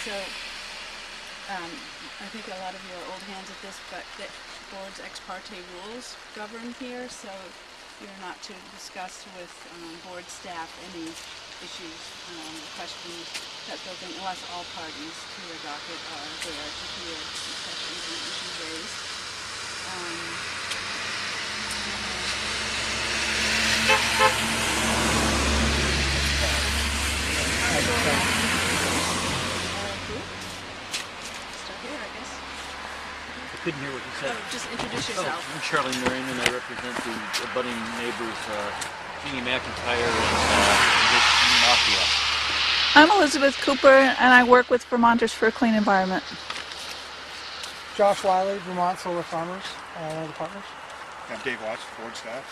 So I think a lot of you are old hands at this, but the board's ex parte rules govern here, so you're not to discuss with board staff any issues, questions that building, unless all parties to the docket are there to hear the questions and issues raised. I couldn't hear what you said. Just introduce yourself. I'm Charlie Marion, and I represent the abutting neighbors, Jeannie McIntyre and Rick Mafia. I'm Elizabeth Cooper, and I work with Vermonters for a Clean Environment. Josh Wiley, Vermont Solar Farmers, one of the partners. I'm Dave Watts, board staff.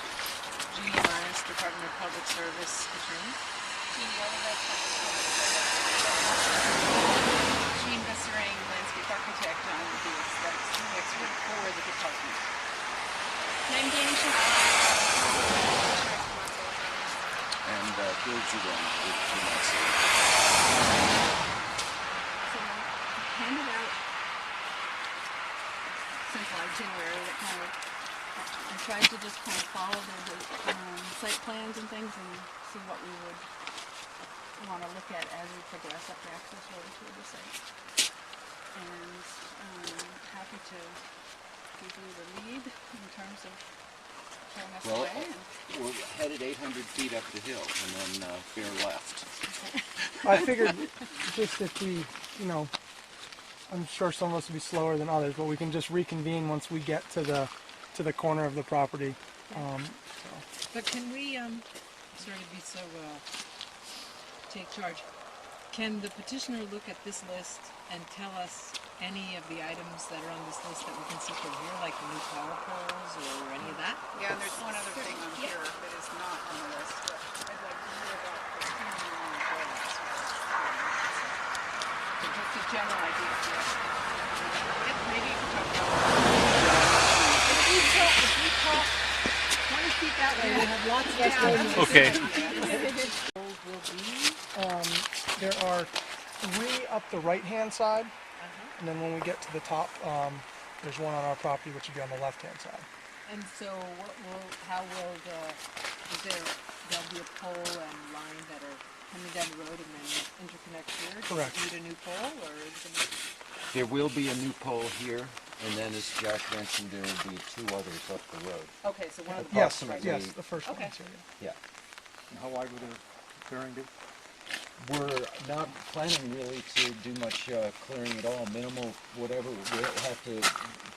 Jeannie Myers, Department of Public Service attorney. Jean Besserang, landscape architect on the aesthetics expert for the department. I'm Danny And Bill Giron with Vermont. So handed out since like January that kind of I tried to just kind of follow the site plans and things and see what we would want to look at as we progress up the access road to the site. And happy to give you the lead in terms of showing us the way. We're headed 800 feet up the hill and then bear left. I figured just if we, I'm sure some of us will be slower than others, but we can just reconvene once we get to the corner of the property. But can we, sorry to be so, take charge, can the petitioner look at this list and tell us any of the items that are on this list that we can see from here, like the new power poles or any of that? Yeah, and there's one other thing on here that is not on the list, but I'd like to hear about the community on the board. So just a general idea. Maybe you can talk about If we talk 20 feet that way, we have lots less room. Okay. There are 3 up the right-hand side, and then when we get to the top, there's one on our property, which would be on the left-hand side. And so there'll be a pole and line that are coming down the road and then interconnect here? Correct. Do you need a new pole, or is it There will be a new pole here, and then as Josh mentioned, there will be 2 others up the road. Okay, so one of the Yes, poles right yes, the first Okay. one's here. Yeah. How wide would the clearing be? We're not planning really to do much clearing at all, minimal whatever. We'll have to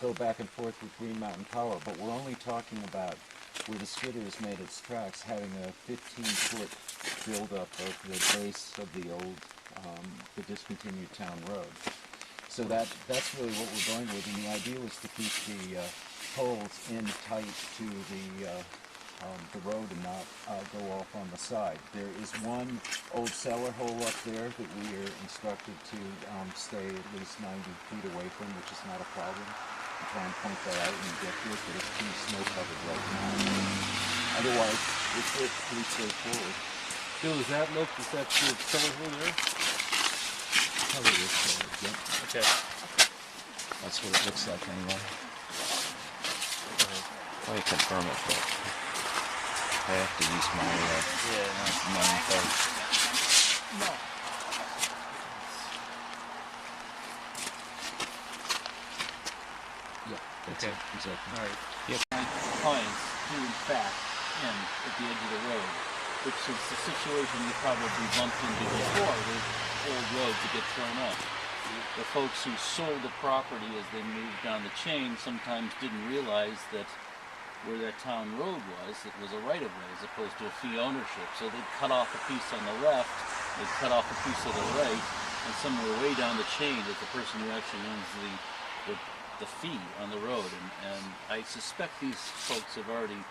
go back and forth with Green Mountain Power, but we're only talking about where the skidder has made its tracks, having a 15-foot buildup of the base of the old, the discontinued town road. So that's really what we're going with, and the idea was to keep the poles in tight to the road and not go off on the side. There is one old cellar hole up there that we are instructed to stay at least 90 feet away from, which is not a problem. We'll try and point that out when we get to it, but it's pretty snow covered right now. Otherwise, it's pretty straightforward. Bill, is that the cellar hole there? Probably is covered, yep. Okay. That's what it looks like anyway. Let me confirm it, but I have to use my phone. No. Yeah, that's Okay. it, exactly. All right. Yep. Clients who in fact end at the edge of the road, which is the situation you probably bumped into before with old roads that get thrown up. The folks who sold the property as they moved down the chain sometimes didn't realize that where that town road was, it was a right-of-way as opposed to a fee ownership. So they'd cut off a piece on the left, they'd cut off a piece of the right, and somewhere way down the chain is the person who actually owns the fee on the road. And I suspect these folks have already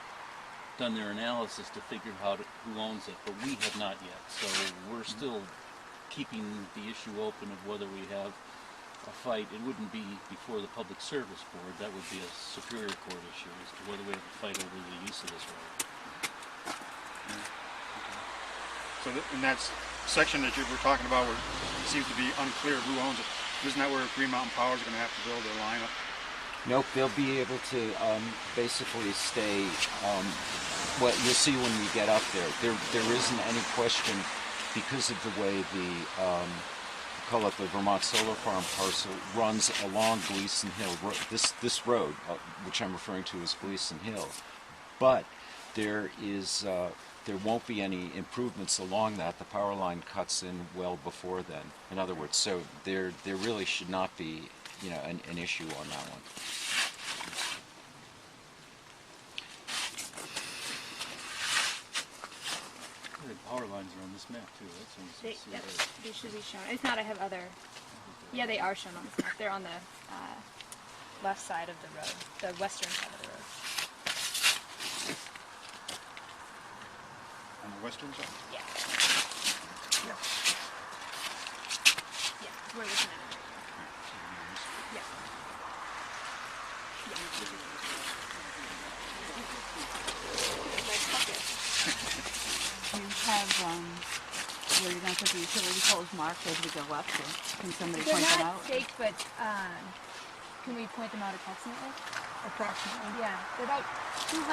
done their analysis to figure out who owns it, but we have not yet. So we're still keeping the issue open of whether we have a fight. It wouldn't be before the Public Service Board. That would be a Superior Court issue as to whether we have a fight over the use of this road. So in that section that you were talking about where seems to be unclear who owns it. Isn't that where Green Mountain Power is going to have to build their line up? Nope, they'll be able to basically stay. Well, you'll see when we get up there. There isn't any question because of the way the call it the Vermont Solar Farm parcel runs along Gleason Hill. This road, which I'm referring to as Gleason Hill, but there won't be any improvements along that. The power line cuts in well before then. In other words, so there really should not be, you know, an issue on that one. The power lines are on this map too, right? So you They, can see yep, those. they should be shown. If not, I have other. Yeah, they are shown on this map. They're on the left side of the road, the western side of the road. On the western side? Yeah. Yeah. We're looking at it right here. Yeah. You have where you're going to put the utility poles marked as we go up. So can somebody They're point that not out? fake, but can we point them out approximately? Approximately. Yeah, they're about 200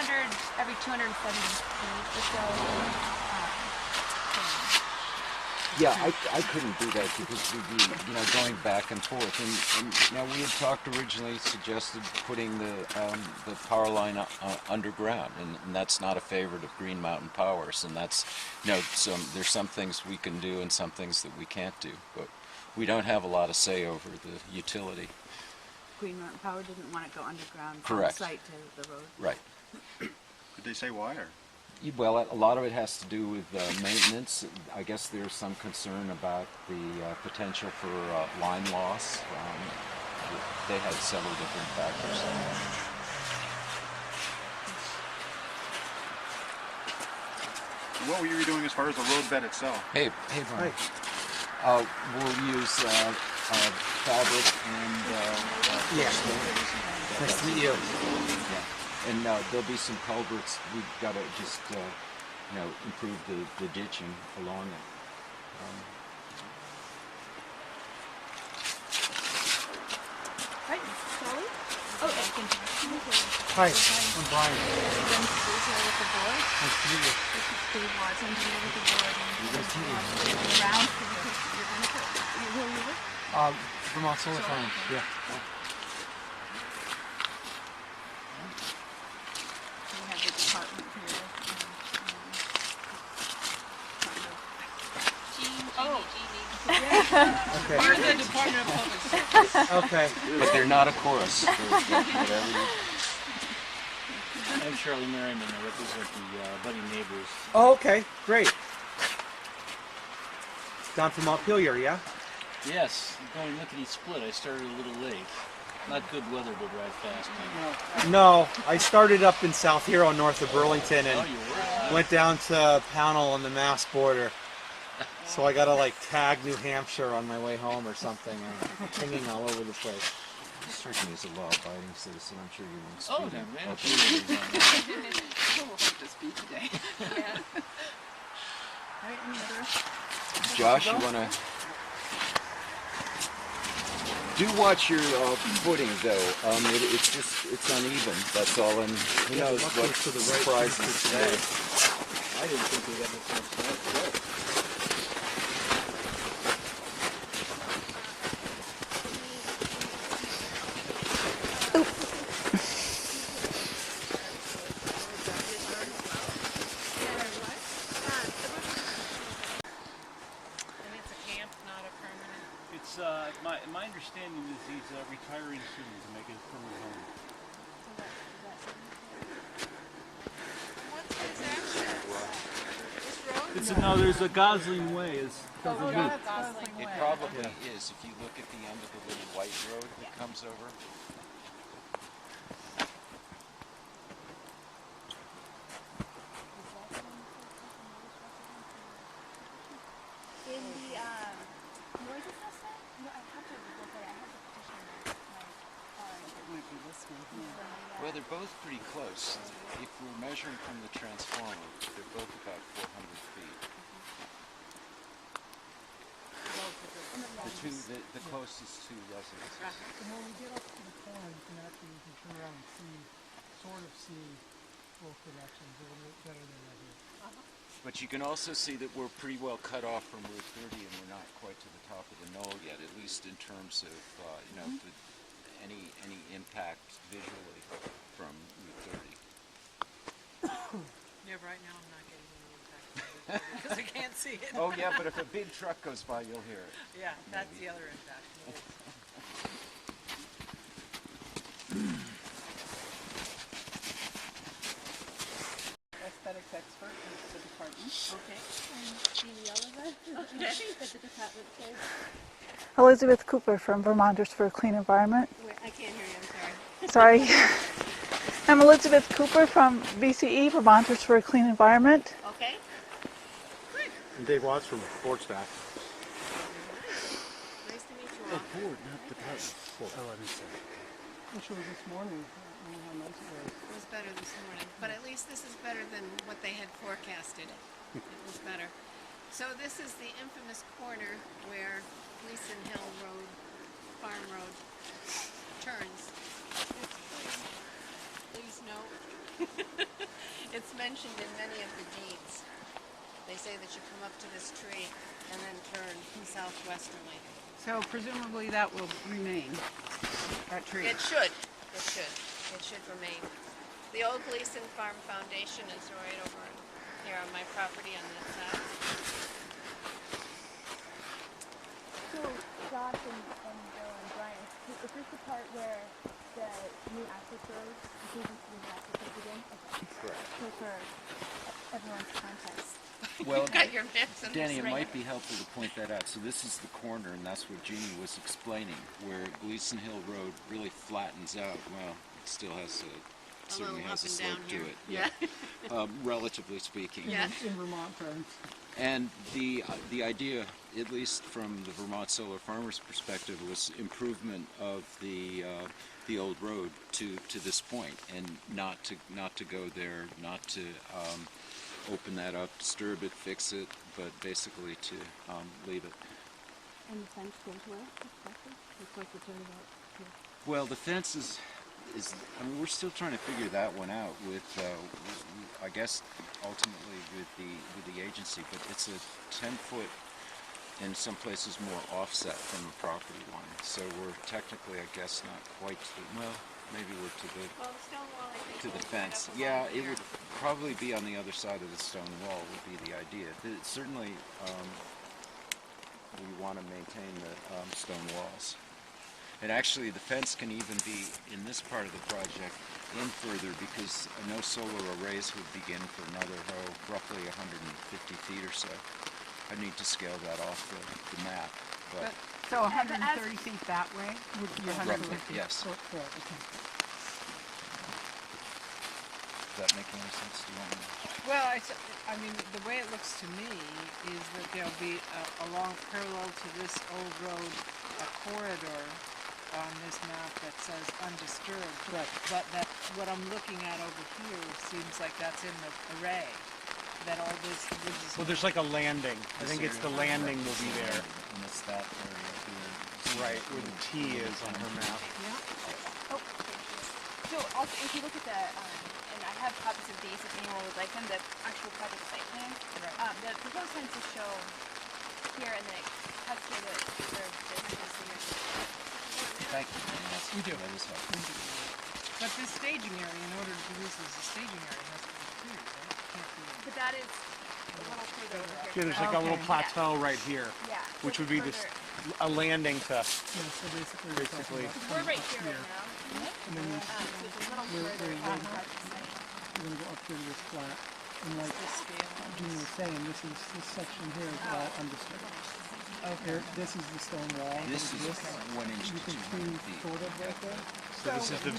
every 270 feet or so. Yeah, I couldn't do that because we'd be, you know, going back and forth. And now we had talked originally, suggested putting the power line underground, and that's not a favorite of Green Mountain Powers. And that's, you know, there's some things we can do and some things that we can't do. But we don't have a lot of say over the utility. Green Mountain Power didn't want it to go underground Correct. from site to the road. Right. Did they say why? Or? Well, a lot of it has to do with maintenance. I guess there's some concern about the potential for line loss. They had several different factors. What were you doing as far as the roadbed itself? Hey, Brian. We'll use fabric and Nice to meet you. yeah. And there'll be some culverts. We've got to just you know, improve the ditching along it. Right, Sally? Oh, I can. Hi, I'm Brian. Then Steve's here with the board. Nice to meet you. This is Steve Watson here with the board. And around. You're going to put. Who are you with? Vermont Solar Farm. Yeah. We have the department here. Okay. We're the Department of Public Service. Okay. But they're not a chorus. Whatever. I'm Charlie Merriman. I represent the Budding Neighbors. Oh, okay. Great. Down from Montpelier, yeah? Yes, going lickety split. I started a little late. Not good weather to drive fast in. No, I started up in South Hero, north of Burlington, Oh, and you were? went down to Pownell on the Mass border. So I gotta like tag New Hampshire on my way home or something. I'm pinging all over the place. Certainly as a law-abiding citizen, I'm sure you won't speak. Oh, then, man. Okay. We'll hope to speak today. All right, any other? Josh, you want to do watch your footing though. It's uneven. That's all. And who knows what surprises today. I didn't think we had this much stuff. And it's a camp, not a permanent. It's my understanding is he's retiring soon to make it a permanent home. What's his action? This road? It's no, there's a Gosling Way. It doesn't Oh, move. Gosling It Way. probably is. If you look at the end of the little white road that comes over. In the noise assessment? No, I have to look at it. I have the petition in my car. It might be this one here. Well, they're both pretty close. If we're measuring from the transformer, they're both about 400 feet. And the the closest two residences. And when we get up to the corner, you can turn around and sort of see both directions a little bit better than right here. But you can also see that we're pretty well cut off from Route 30, and we're not quite to the top of the knoll yet, at least in terms of any impact visually from Route 30. Yeah, right now I'm not getting any impact because I can't see it. Oh yeah, but if a big truck goes by, you'll hear it. Yeah, that's the other impact. Aesthetics expert in the department. Okay. Elizabeth Cooper from Vermonters for a Clean Environment. I can't hear you, I'm sorry. Sorry. I'm Elizabeth Cooper from VCE, Vermonters for a Clean Environment. Okay. And Dave Watts from board staff. Nice to meet you all. Board, not department. Which was this morning. I don't know how nice it was. It was better this morning, but at least this is better than what they had forecasted. It was better. So this is the infamous corner where Gleason Hill Road, Farm Road turns. It's free. Please note. It's mentioned in many of the deeds. They say that you come up to this tree and then turn southwesterly. So presumably that will remain, that tree. It should. It should. It should remain. The old Gleason Farm Foundation is right over here on my property on that side. So, Josh and Bill and Brian, is this the part where the new access road, improvements to the new access road begin? Okay. Correct. So for everyone's context. Well, Got your mix in Danny, this it ring. might be helpful to point that out. So this is the corner, and that's what Jeannie was explaining, where Gleason Hill Road really flattens out. Well, it still has certainly little has a up and slope down to here. it. Yeah. Relatively speaking. Yeah. In Vermont terms. And the idea, at least from the Vermont Solar Farmers' perspective, was improvement of the old road to this point, and not to go there, not to open that up, disturb it, fix it, but basically to leave it. And the fence goes where? Exactly? Looks like it's already out here. Well, the fence is I mean, we're still trying to figure that one out with, I guess, ultimately with the agency, but it's a 10-foot, in some places more offset from the property line. So we're technically, I guess, not quite to the, well, maybe we're to the Well, the stone wall, I think, to the will fence. set up Yeah, along it here. would probably be on the other side of the stone wall would be the idea. Certainly, we want to maintain the stone walls. And actually, the fence can even be, in this part of the project, in further, because no solar arrays would begin for another, roughly 150 feet or so. I need to scale that off the map. But So 130 feet that way would be 150. roughly, yes. So, correct. Okay. Does that make any sense to you? Well, I mean, the way it looks to me is that there'll be along parallel to this old road, a corridor on this map that says undisturbed. Right. But that what I'm looking at over here seems like that's in the array. That all this is. Well, there's like a landing. I think it's the landing will be there. And it's that area here. Right, where the T is on her map. Oh, so also, if you look at the, and I have copies of these if anyone would like them, the actual project site plan. Right. The proposed fence is shown here, and then it cuts through the businesses here. Thank you. We do. That is helpful. But this staging area, in order to do this as a staging area, has to be cleared, right? Can't be. But that is a little further over here. Yeah, there's like a little Okay. plateau right here, Yeah. which so would be this further- a landing to. Yeah, so basically, we're talking Basically. about We're right coming here up right now. And then So it's a little further on the project site. we're going to go up here to this flat. And like Gene was saying, this section here is all undisturbed. Here, this is the stone wall. This is 1 inch You to can 200 see feet. sort of right there. So this is the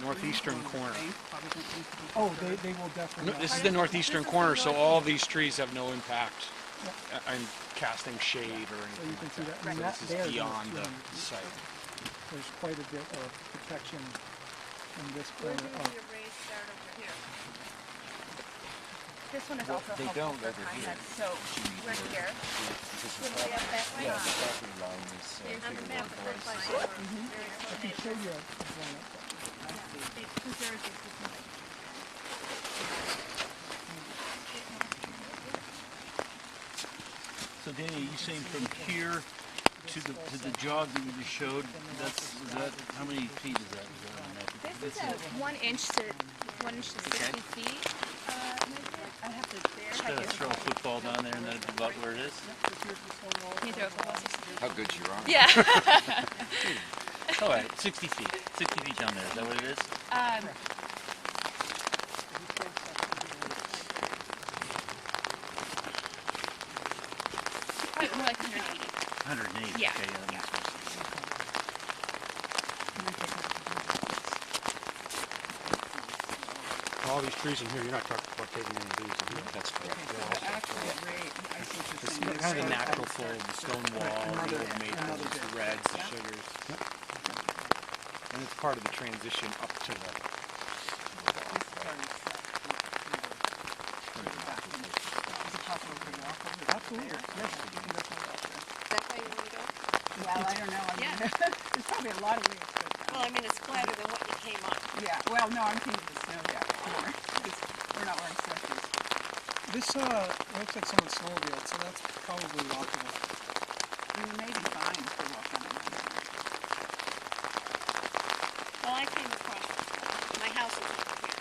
northeastern corner. Oh, they will definitely. This is the northeastern corner, so all these trees have no impact on casting shade or So you anything can see like that. that. And So that this there is is beyond the 200 feet. site. There's quite a bit of protection from this Where corner do up. the arrays start over here? this one is also They helpful don't for over here. context. So we're here. This is When we have that way, yeah, the property line is there's here. a map of the place. I can show you a drawing up there. Because there is existing. So Danny, are you saying from here to the jog that you just showed, is that how many feet is that? This is a 1 inch to 60 feet. I have to check Just it. throw a football down there and that'd be about where it is? Can you throw a football? How good's your arm? Yeah. All right, 60 feet. 60 feet down there. Is that what it is? Probably more like 180. 180. Yeah. Okay, that makes more sense. All these trees in here, you're not talking about taking any of these in here. That's correct. The actual rate, I see what you're saying. Kind of the natural fold, the stone wall, the old maples, the reds, the sugars. And it's part of the transition up to the. Absolutely. Yes. That way you wanna go? Well, I don't know. I mean, Yeah. there's probably a lot of ways, but, Well, I mean, it's flatter than what you came up. yeah, well, no, I'm thinking the snow, yeah, more, 'cause we're not wearing snowshoes. This looks like someone's snowmobile, so that's probably walkable. I mean, maybe fine if they walk on it. Well, I came across, my house is over here,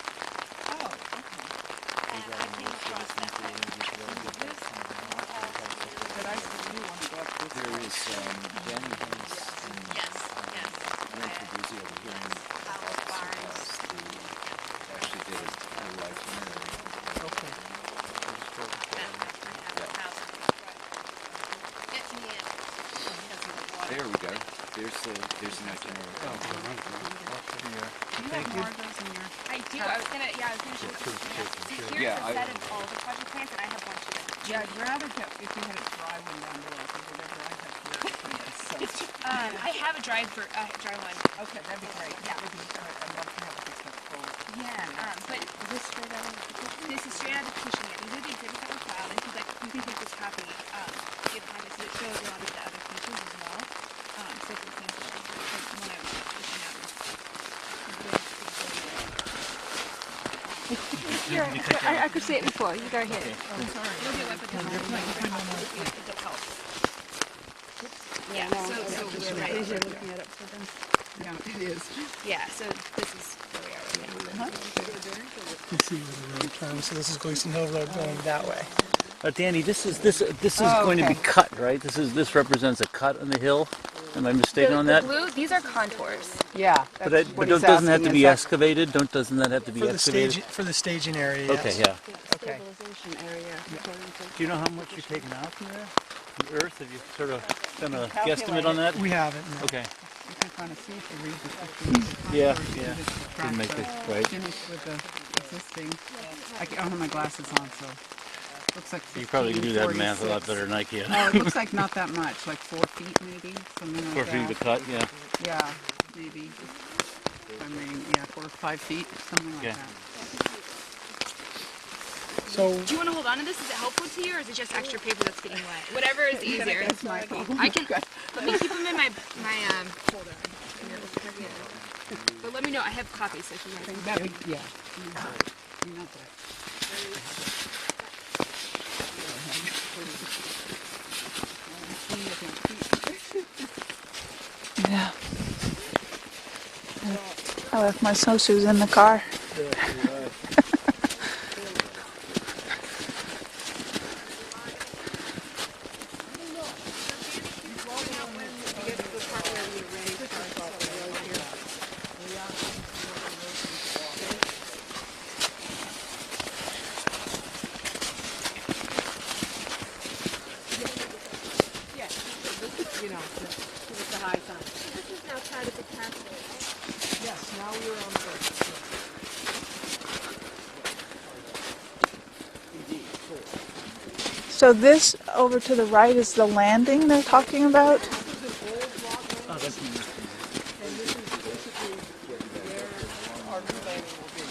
Oh, okay. and I came across that way. But I still do want to go up this There way. is, Danny has, Yes, yes. Ray Tribuzzi over here in Howard Barnes. actually did a whole life itinerary. Okay. It's me in. There we go. There's an itinerary. Do you have more of those in your? I do. I was gonna show you. So here's Yeah, a set of all the project plans, and I have one too. Yeah, I'd rather get, if you had a dry one down below, because whatever I have here is so. I have a dry one. Okay, that'd be great. Yeah. I'd love to have it just like full. Yeah, but this is straight out of the petition. This is straight out of the petition. Yeah, these are the exhibits that were filed, and he's like, you can take this copy, get behind it, so it shows a lot of the other features as well. So for example, like one I was pushing out was Here, I could see it before. You go ahead. You'll get what, but then it'll help. Yeah, so we're right. You're looking at it for them? Yeah, it is. Yeah, so this is where we are right now. You see where the road turns, so this is Gleason Hill Road going that way. Danny, this is going to be cut, right? This represents a cut on the hill. Am I mistaken on that? The blue, these are contours. Yeah. But doesn't that have to be excavated? Doesn't that have to be excavated? For the staging area, yes. Okay, yeah. Okay. Do you know how much you're taking out from there? The earth? Have you sort of done a guesstimate on that? We haven't, no. Okay. You can kind of see if you read the 15. Yeah. Didn't make it right. Finish with the existing. I don't have my glasses on, so looks like 15, You probably can do that math a lot 46. better than I can. Oh, it looks like not that much, like 4 feet maybe, something like 4 that. feet to cut, yeah. Yeah, maybe. I'm reading, 4 or 5 feet, something like Yeah. that. So, Do you want to hold on to this? Is it helpful to you, or is it just extra paper that's getting wet? Whatever is easier. That's my problem. I can. Let me keep them in my folder. But let me know. I have copies, so if you want. That'd be, yeah. Not that. Yeah. I left my snowshoes in the car. You know, it's the high time. This is now part of the pathway. Yes, now we're on the road. So this over to the right is the landing they're talking about? Oh, that's neat. And this is basically where our new landing will be.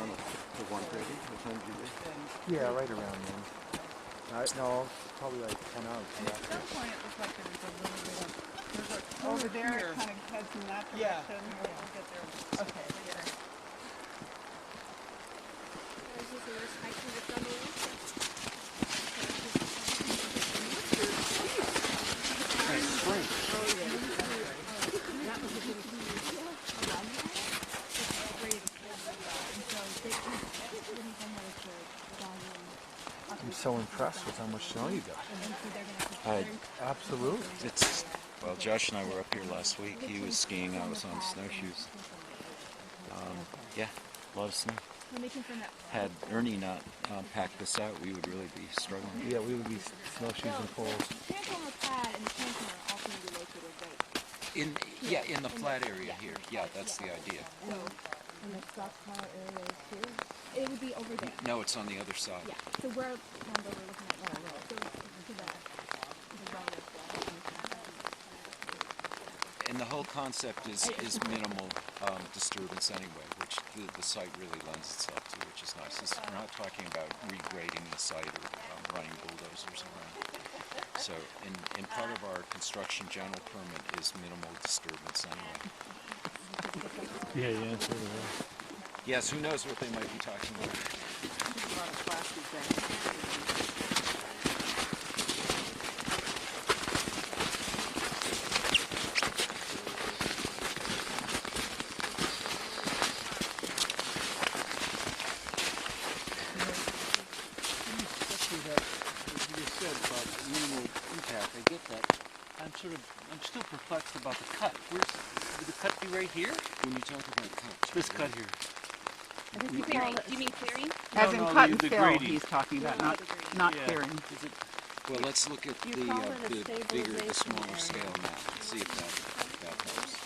around to 1:30? What time did you leave? Yeah, right around then. No, probably like 10 hours. And at some point it looked like there was a little bit of, over there it kind of heads in that Yeah. direction. We'll get there. Okay, yeah. I'm so impressed with how much snow you got. Absolutely. It's well, Josh and I were up here last week. He was skiing. I was on snowshoes. Yeah, a lot of snow. Had Ernie not packed this out, we would really be struggling. Yeah, we would be snowshoes and poles. The transformer pad and the transformer are also going to be located right. In the flat area here. Yeah, that's the idea. So, in the stockpile area too. It would be over there. No, it's on the other side. Yeah. So we're kind of over looking at that road. So to the zone that's And the whole concept is minimal disturbance anyway, which the site really lends itself to, which is nice. We're not talking about regrading the site or running bulldozers around. So, in part of our construction general permit is minimal disturbance anyway. Yeah. Yes, who knows what they might be talking about. A lot of plastic there. I'm still perplexed about the cut. Would the cut be right here? When you talk about cuts, This cut here. clearing. Do you mean clearing? As in cut and the fill, grading. he's talking about, not Yeah. clearing. Is it, well, let's look at You the call it a bigger, the stabilization smaller area. scale map and see if that helps.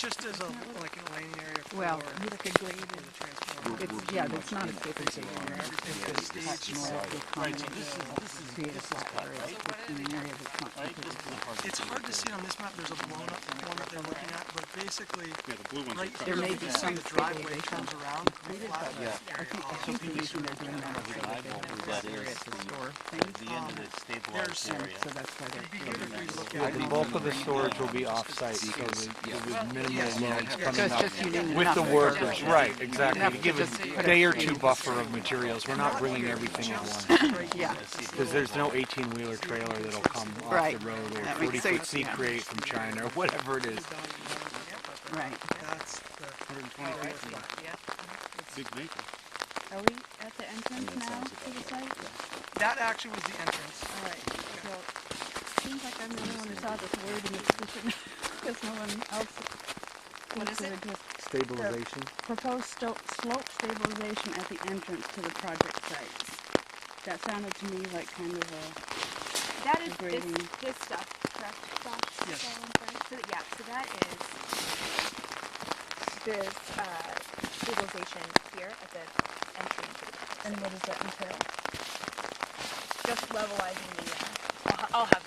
Just as a like a lane area for Well, you look at grading. the transformer. It's, We're yeah, pretty it's much not a in it. stabilization area. It's just This cut is more solid. of the Right, so common, this is create a flat area in an area that's not right? This is the part. It's hard to see on this map. There's a blown up one that they're looking at, but basically, Yeah, the blue ones right There here, may you be can see some the driveway stabilization. comes around. Yeah. I think the reason they're doing that is so that they have a flat area to store things. The end of the stabilized And area. so that's why they're It'd be good if we look Yeah, at the bulk of the storage will be off-site, so Yeah. with minimal Yeah, loads yeah. coming So it's up just you need with enough the for- workers. Right, exactly. Enough To to give just a put day or it two in. buffer of materials. We're not bringing everything at once. Yeah, Because there's no 18-wheeler trailer that'll come off Right. the road or That makes 40-foot sense, sea yeah. crate from China or whatever it is. right. That's the 120 feet. Big vehicle. Are we at the entrance now to the site? that actually was the entrance. All right, so, seems like I'm the only one who saw this word in the petition, because no one else. What is it? Stabilization. Proposed slope stabilization at the entrance to the project sites. That sounded to me like kind of a, That is Grading. this stuff, correct? Josh? Yes. So yeah, so that is this stabilization here at the entry into the project. and what does that entail? Just levelizing the. I'll have.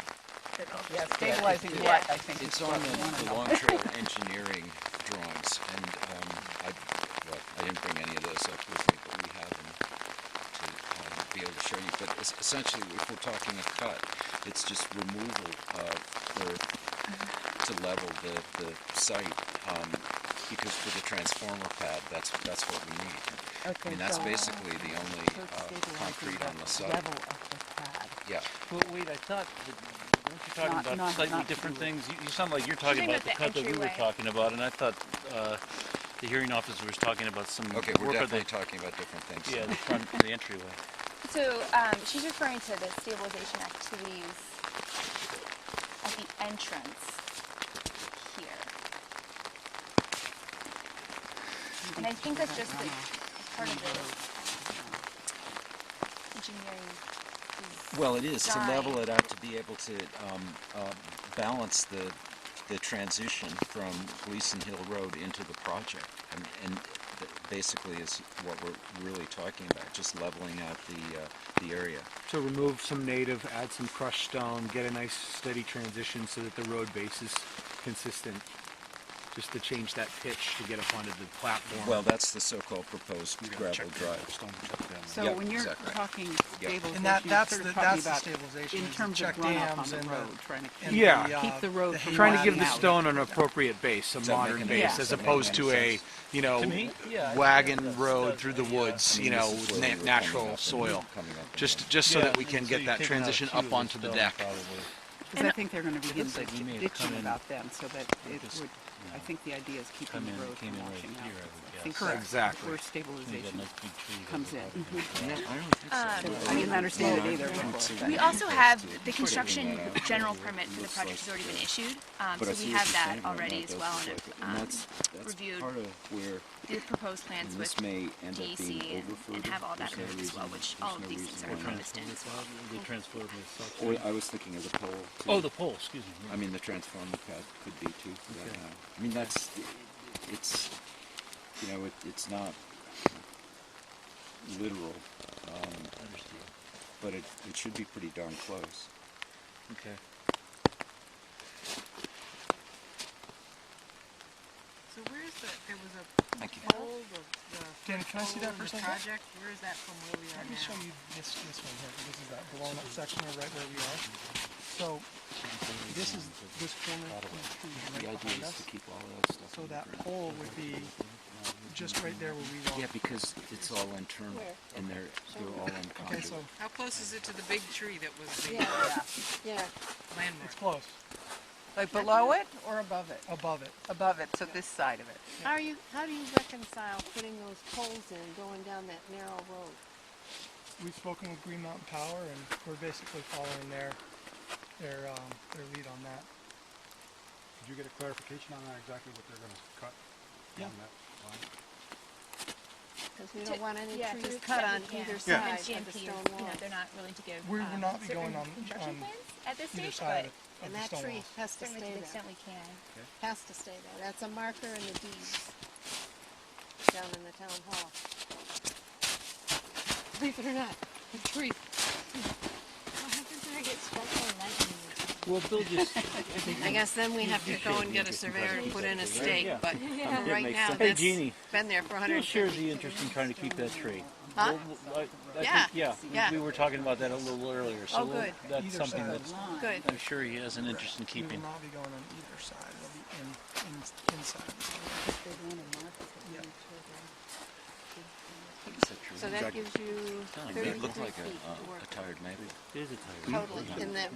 Yeah, stabilizing what, I think. It's on the Long Trail engineering drawings, and I didn't bring any of those up with me, but we have them to be able to show you. But essentially, if we're talking a cut, it's just removal of earth to level the site, because for the transformer pad, that's what we need. Okay, I mean, that's so- basically the only so it's stabilizing concrete on the site. level of the pad. Yeah. But wait, I thought, weren't you talking Not- about not- slightly not different to- things? You sound like you're talking talking about the about cut the that we were entryway. talking about, and I thought the hearing officer was talking about some Okay, we're work of definitely the, talking about different things. yeah, the front, the entryway. So she's referring to the stabilization activities at the entrance here. And I think that's just the part of the engineering. Well, it is to design. level it out to be able to balance the transition from Gleason Hill Road into the project, and basically is what we're really talking about, just leveling out the area. So remove some native, add some crushed stone, get a nice steady transition so that the road base is consistent. just to change that pitch to get up onto the platform. Well, that's the so-called proposed gravel drive. So Yep, when you're exactly. talking Yep. stabilization, And that, you're that's sort the of talking that's the about stabilization. in is the terms check of runoff dams on the and road, trying to and Yeah. the, keep the road from Trying to give washing the out. stone an appropriate base, a Does that make modern any base, sense? as Does that make opposed any to a, sense? you know, To me, yeah, wagon that's- road that's through the a, woods, I mean, you this know, is with where we were coming natural up and soil. coming up with Just so Yeah, that we can and so get you're that taking out a transition few up of the onto the stone, deck. probably. Because I think they're going to begin looks like we may have ditching come in- about them, so that it just, would, I think the idea is keeping come the in- road came from in right washing out. here, I would I think guess. that's Exactly. where Maybe that stabilization nice big tree that comes was in. out of the Yeah, ground. I don't think so. I didn't understand it either before. We also have the construction general permit for the Looks project has like already been issued, But I so see we what have you're that saying, right? already It as does well, look and like it. have That's reviewed part of where the proposed plans and with this may end up being DEC and overfurthed. have all that There's no approved as well, reason- which there's all of no these reason things are why not. encompassed in as well. They transformed the south Oh, side. I was thinking of the pole. Too. Oh, the pole, excuse me. I mean, the transformer pad could be too. For that matter. I mean, it's, you know, it's not literal, Understood. but it should be pretty darn close. Okay. So where's there was a Thank you. pole, the Danny, can I see that pole in for a the second? project? Where is that from where we are Let me show now? you this one here. This is that blown up section of right where we are. So this is this corner of the tree The right idea behind is us. to keep all of that stuff. So in the that ground. pole would be just right there where we want. Yeah, because it's all internal, and they're all Okay, unconscious. so How close is it to the big tree that was the Yeah. landmark? it's close. Like below it or above it? Above it. Above it, so this side of it. How do you reconcile putting those poles in going down that narrow road? We've spoken with Green Mountain Power, and we're basically following their lead on that. Did you get a clarification on that, exactly what they're gonna cut Yeah. on that line? Because we don't want any Yeah, trees to cut on accept it, either yeah. side And of the GMP, stone you know, wall. they're not willing to give We will not be certain going on construction plans at this either stage, side but of And the that stone tree wall. has to certainly to stay the there. extent we can. Has to stay there. That's a marker in the deeds down in the town hall. Believe it or not, a tree. What happens when I get special lightning? Well, Bill just. I guess then we have to go and get a surveyor to put in a stake, Yeah. but It right makes now sense. Hey, that's Jeannie, been there for Bill 150 shares the interest in trying to keep that tree. Huh? I Yeah, think, yeah, yeah. we were talking about that a little earlier, so Oh, good. that's Either something side. that's, Good. I'm sure he has an interest in We keeping. will not be going on either side. We'll be inside. Yeah. So that gives you It 33 looks like feet to work a tired maybe. It is a tiger. totally, and that,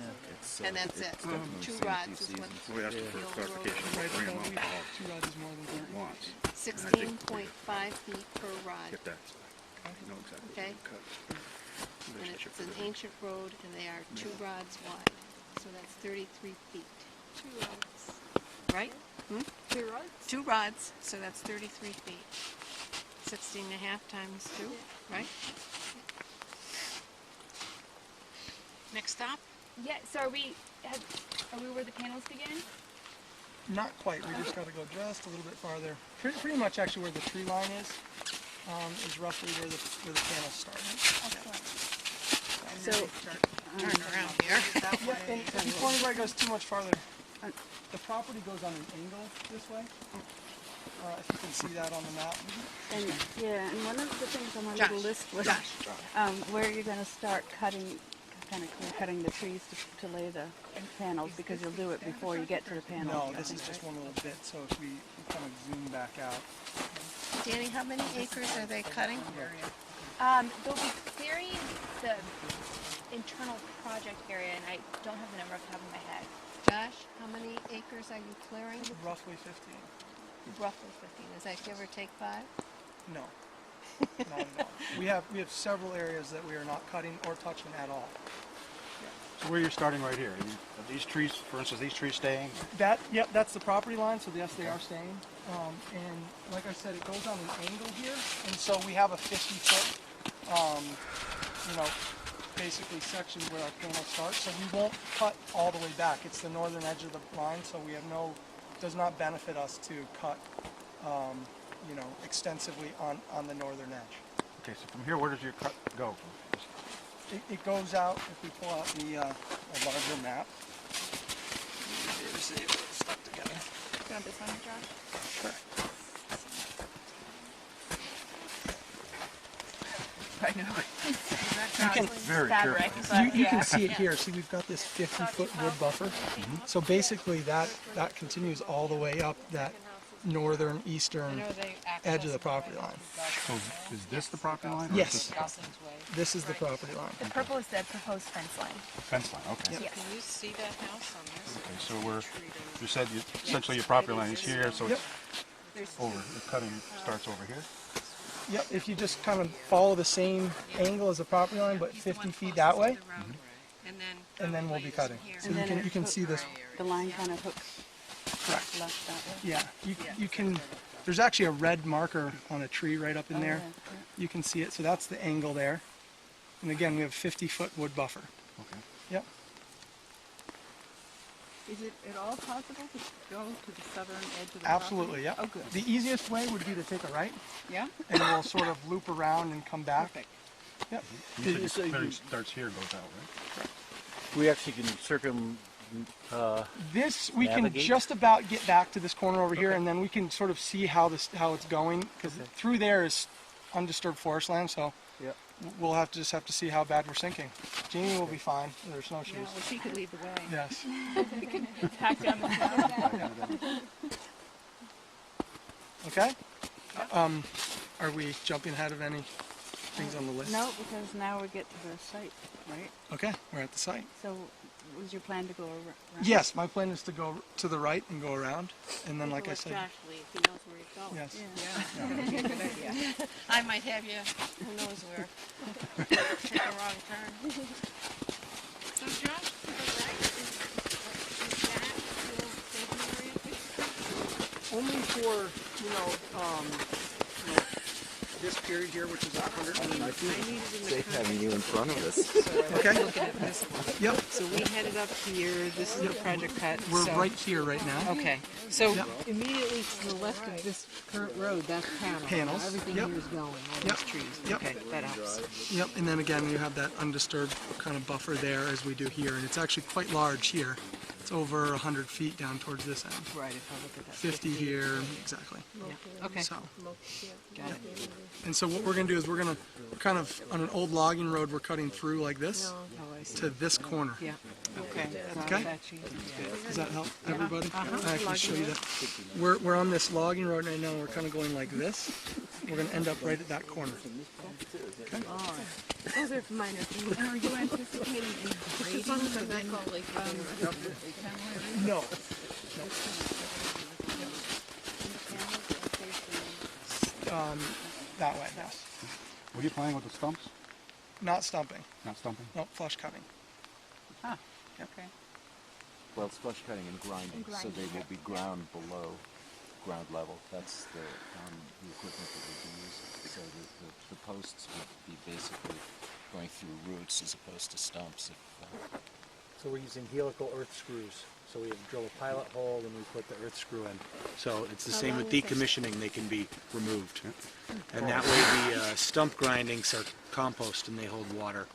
and that's it. definitely 2 seen a few rods is what seasons. We asked the for old road clarification. is. Right Bring 'em above, up we, all 2 rods is more than 30. once. 16.5 feet per rod, Get that. You know exactly okay? what you're gonna cut. And it's an ancient road, and they are 2 rods wide, so that's 33 feet. 2 rods. Right? 2 rods? 2 rods, so that's 33 feet. 16.5 times 2, right? Next stop? Yeah, so are we where the panels begin? Not quite. We just got to go just a little bit farther. Pretty much actually where the tree line is roughly where the panels start. Excellent. So, turn around here. Yeah, and if you point right goes too much farther. The property goes on an angle this way. If you can see that on the map. And, yeah, and one of the things on my Josh, little list was where you're going to start cutting the trees to lay the panels, because you'll do it before you get to the panels. No, I this is think, just right? one little bit. So if we kind of zoom back out. Danny, how many acres are they cutting? They'll be clearing the internal project area, and I don't have the number off the top of my head. Josh, how many acres are you clearing? Roughly 15. Roughly 15. Is that give or take 5? No, not at all. We have several areas that we are not cutting or touching at all. So where you're starting right here, are these trees, for instance, these trees staying? Yep, that's the property line, so yes, they are staying. And like I said, it goes on an angle here, and so we have a 50-foot, basically section where our panel starts. So we won't cut all the way back. It's the northern edge of the line, so we have does not benefit us to cut, extensively on the northern edge. Okay, so from here, where does your cut go? It goes out, if we pull out a larger map. You'll be able to see it stuck together. want this one, Josh? Sure. I know. You can, Very fabric, careful. but you yeah. can see it here. See, we've got this 50-foot wood buffer. So basically that continues all the way up that northern, eastern edge of the property line. So is this the property line? or Yes. Is this This is the property line. The purple is the proposed fence line. the fence line? Okay. Yes. Can you see that house on this? Okay, so you said essentially your property line is here, so it's over, the cutting starts over here? Yep, if you just kind of follow the same angle as the property line, but 50 feet that way, and then we'll be cutting. So you can see this. The line kind of hooks Correct. left that way. Yeah, you can. There's actually a red marker on a tree right up in there. Yeah. You can see it. So that's the angle there. And again, we have 50-foot wood buffer. Okay. Yep. Is it at all possible to go to the southern edge of the Absolutely. Yep. property? Oh, good. The easiest way would be to take a right, Yeah? and we'll sort of loop around and come back. Perfect. Yep. You said your clearing starts here, goes out, right? We actually can This we can Navigate? just about get back to this corner over here, and then we can sort of see how it's going, because through there is undisturbed forest land. So Yep. we'll just have to see how bad we're sinking. Jeannie will be fine. There's no Yeah, issues. well, she could lead the way. Yes. Tack down the snow. Okay. Are we jumping ahead of any things on the list? No, because now we get to the site, right? Okay, we're at the site. So was your plan to go around? Yes, my plan is to go to the right and go around, and then, like I said, Josh leave, he knows where he's going. yes. Yeah. Good idea. I might have you, who knows where, take a wrong turn. So Josh, to the right, is that still staging area? Only for this period here, which is 100 feet. Safe having you in front of us. Okay. Looking at this one. Yep. So we headed up here, this is the project cut. We're so- right here right now. Okay, so Yep. immediately to the left of this current road, that's panels. Panels, Everything yep. here is going, all Yep. these trees. Yep. Okay, that helps. Yep. And then again, you have that undisturbed kind of buffer there as we do here, and it's actually quite large here. It's over 100 feet down towards this end. Right, if I look at that. 50 here, exactly. Yeah. Okay, So, got it. and so what we're going to do is we're kind of on an old logging road. We're cutting through like this Oh, I see. to this corner. Yeah, okay. that's Okay. fetchy. Does that help everybody? Uh-huh. I actually show you that. We're on this logging road right now. We're kind of going like this. We're going to end up right at that corner. Okay. Those are minor things. Are you anticipating any grading? No. That way, yes. What are you planning with the stumps? Not stumping. Not stumping? No, flush cutting. Okay. Well, it's flush cutting and grinding, so they will be ground below ground level. That's the equipment that we'll be using. So the posts would be basically going through roots as opposed to stumps. So we're using helical earth screws. So we drill a pilot hole and we put the earth screw in. So it's the same with decommissioning, they can be removed. And that way the stump grindings are compost and they hold water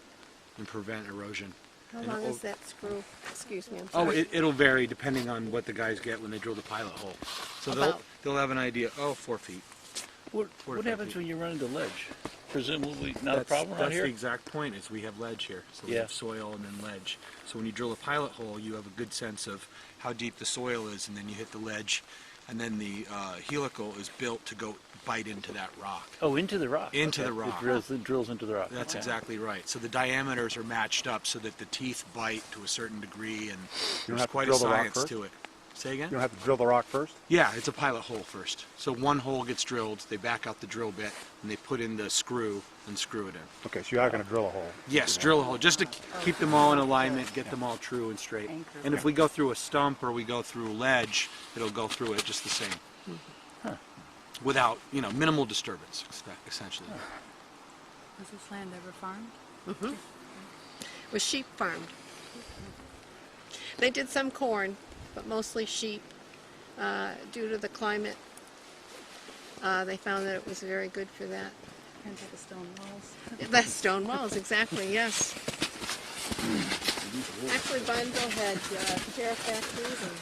and prevent erosion. How long is that screw? Excuse me, I'm Oh, sorry. it'll vary depending on what the guys get when they drill the pilot hole. So they'll have an idea, 4 feet. What 4 to 5 happens feet. when you run into ledge? Presumably not a problem around That's here? the exact point, is we have ledge here. So we Yeah. have soil and then ledge. So when you drill a pilot hole, you have a good sense of how deep the soil is, and then you hit the ledge, and then the helical is built to go bite into that rock. Oh, into the rock. Into Okay. the rock. It drills into the rock. That's Okay. exactly right. So the diameters are matched up so that the teeth bite to a certain degree, and there's have to quite a drill the rock science first? to it. Say again? You don't have to drill the rock first? Yeah, it's a pilot hole first. So one hole gets drilled, they back out the drill bit, and they put in the screw and screw it in. Okay, so you are going to drill a hole. Yes, drill a hole, just to keep them all in alignment, get them all true and straight. And if we go through a stump or we go through ledge, it'll go through it just the same. Without, minimal disturbance, essentially. Was this land ever farmed? It was sheep farmed. They did some corn, but mostly sheep. Due to the climate, they found that it was very good for that. Depends on the stone walls. That's stone walls, exactly, yes. Actually, Bondville had share factories and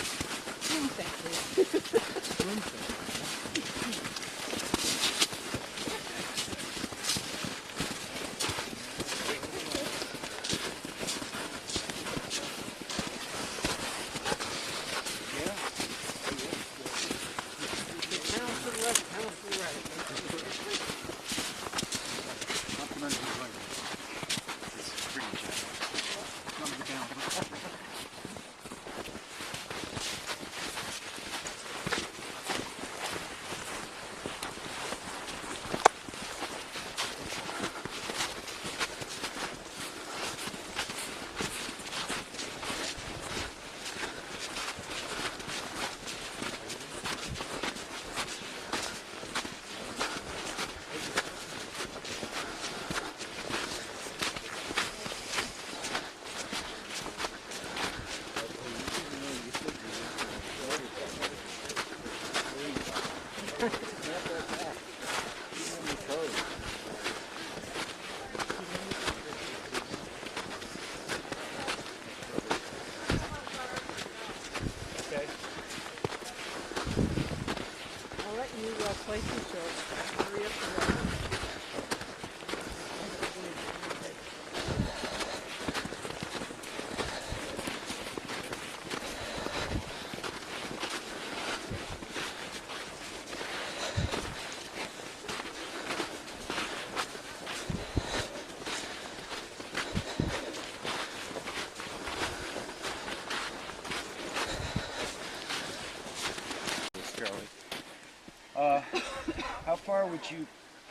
How far would you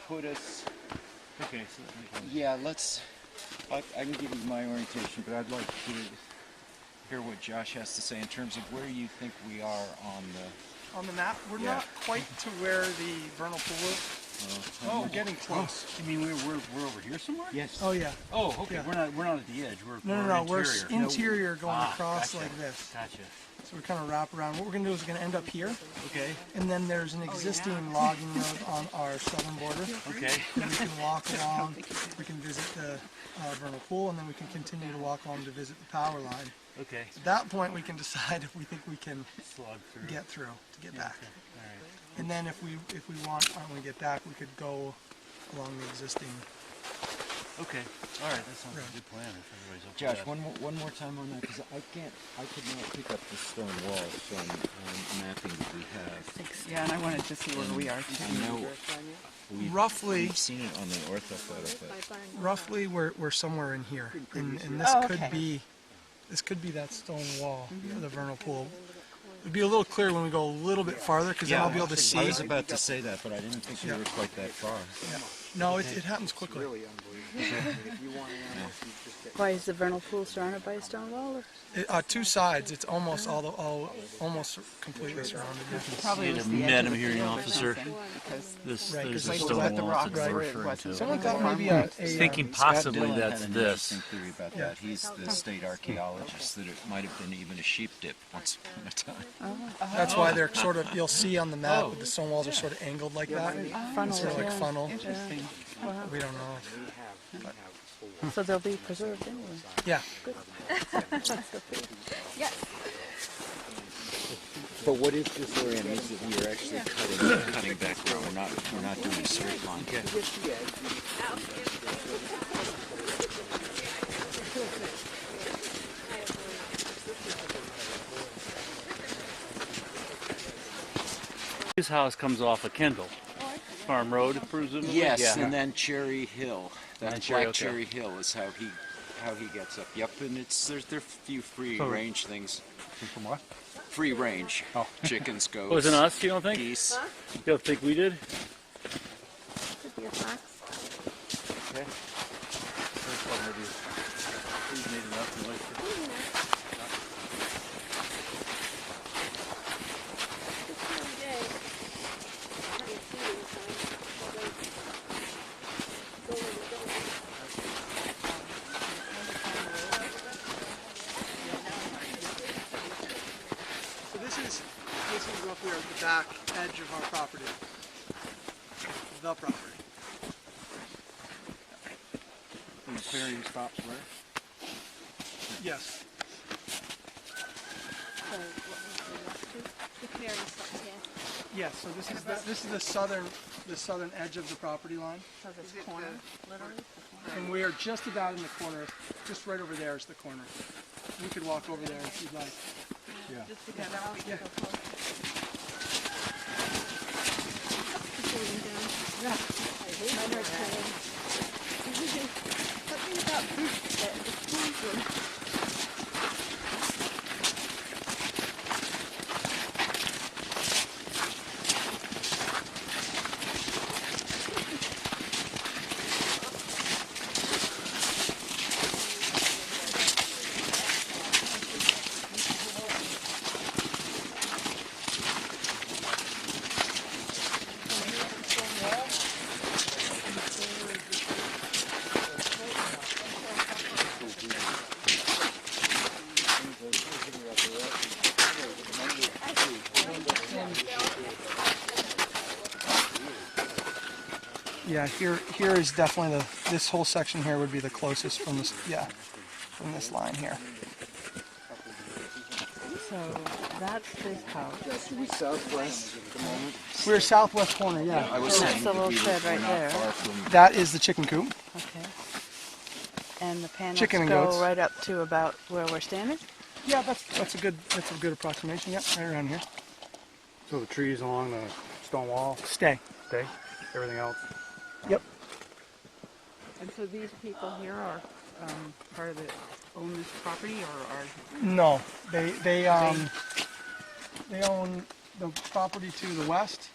put us? Okay, so Yeah, let's. I can give you my orientation, but I'd like to hear what Josh has to say in terms of where you think we are on the. On the map, we're not quite to where the vernal pool is. We're getting close. You mean we're over here somewhere? Yes. Oh yeah. Oh, okay. Yeah. We're not at the edge. We're No. We're interior. interior going across Gotcha. like this. Gotcha. So we kind of wrap around. What we're going to do is we're going to end up here. Okay. And then there's an existing logging road on our southern border. Okay. And we can walk along. We can visit the vernal pool, and then we can continue to walk along to visit the power line. Okay. At that point, we can decide if we think we can Slog through. get through to get back. Okay. All right. And then if we want, when we get back, we could go along the existing. Okay. All right. That sounds like a good plan. If everybody's okay Josh, with that. one more time on that, because I could not pick up the stone walls from mapping that we have. Yeah, and I wanted to see where we are too. I know we've seen it on the ortho photo, but Roughly, we're somewhere in here, and this could be that stone wall for the vernal pool. It'd be a little clearer when we go a little bit farther, because then I'll be able to see. I was about to say that, but I didn't think we were quite that far. Yeah. No, it happens quickly. Why is the vernal pool surrounded by a stone wall? Or? Two sides. It's almost almost completely surrounded. Probably was the Madam edge of the Hearing field or Officer, something, because there's Right, a 'cause like stone let the wall rocks that we're where it referring to. Someone thought maybe a Thinking Scott possibly Dillon that's had an this. interesting theory about that. He's the state archaeologist, that it might have been even a sheep dip once upon a time. That's why they're sort of, you'll see on the map, the stone walls are sort of angled like that. Funnel, Sort of like yeah. funnel. Interesting. Wow. We don't know. So they'll be preserved anyway. Yeah. Good. Yes. But what is disorienting is that we are actually cutting back where we're not doing a straight line. His house comes off of Kendall Farm Road, presumably. Yes, and then Cherry Hill. That And Black Cherry, Cherry Hill is how he gets up. Yep, and there are a few free range things. From what? Free range. Chickens, goats. Wasn't us, you don't think? Geese. You don't think we did? Could be a fox. Okay. So this is roughly the back edge of our property. The property. And the clearing stops where? Yes. It's very soft, yeah. Yes. So this is the southern edge of the property line. So this corner, literally? And we are just about in the corner. Just right over there is the corner. We could walk over there if you'd like. Yeah. Just to get out. Yeah. Something about this that it's one. Yeah, here is definitely this whole section here would be the closest from this, from this line here. So that's this house. Yes, we southwest at the moment. We're southwest corner, yeah. I was saying the little shed right we're not there. far from That is the chicken coop. Okay. And the panels Chicken and go goats. right up to about where we're standing? Yeah, that's a good approximation. Yep, right around here. So the trees along the stone wall Stay. stay. Everything else. Yep. And so these people here are part of the own this property, or are No, they own the property to the west.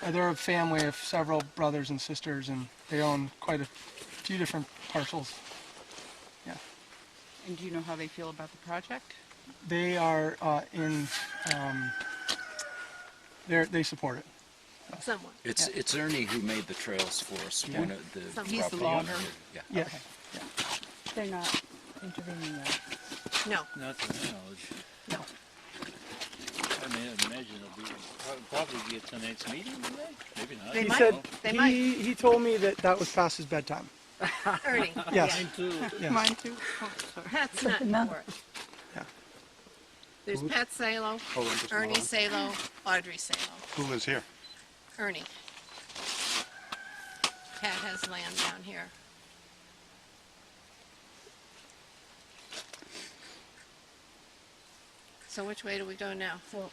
They're a family of several brothers and sisters, and they own quite a few different parcels. Yeah. And do you know how they feel about the project? They are they support it. Somewhat. It's Ernie who made the trails for us. Yeah. One of the He's the property owner. owner. Yeah. Yes. They're not intervening there. No. Not to my knowledge. No. I mean, I imagine it'll probably be at tonight's meeting, maybe not. They He might. said They might. he told me that was past his bedtime. Ernie. Yes. Mine too. Yes. Mine too. Oh, sorry. That's not No. important. Yeah. There's Pat Salo, just Ernie along. Salo, Audrey Salo. Who lives here? Ernie. Pat has land down here. So which way do we go now? So,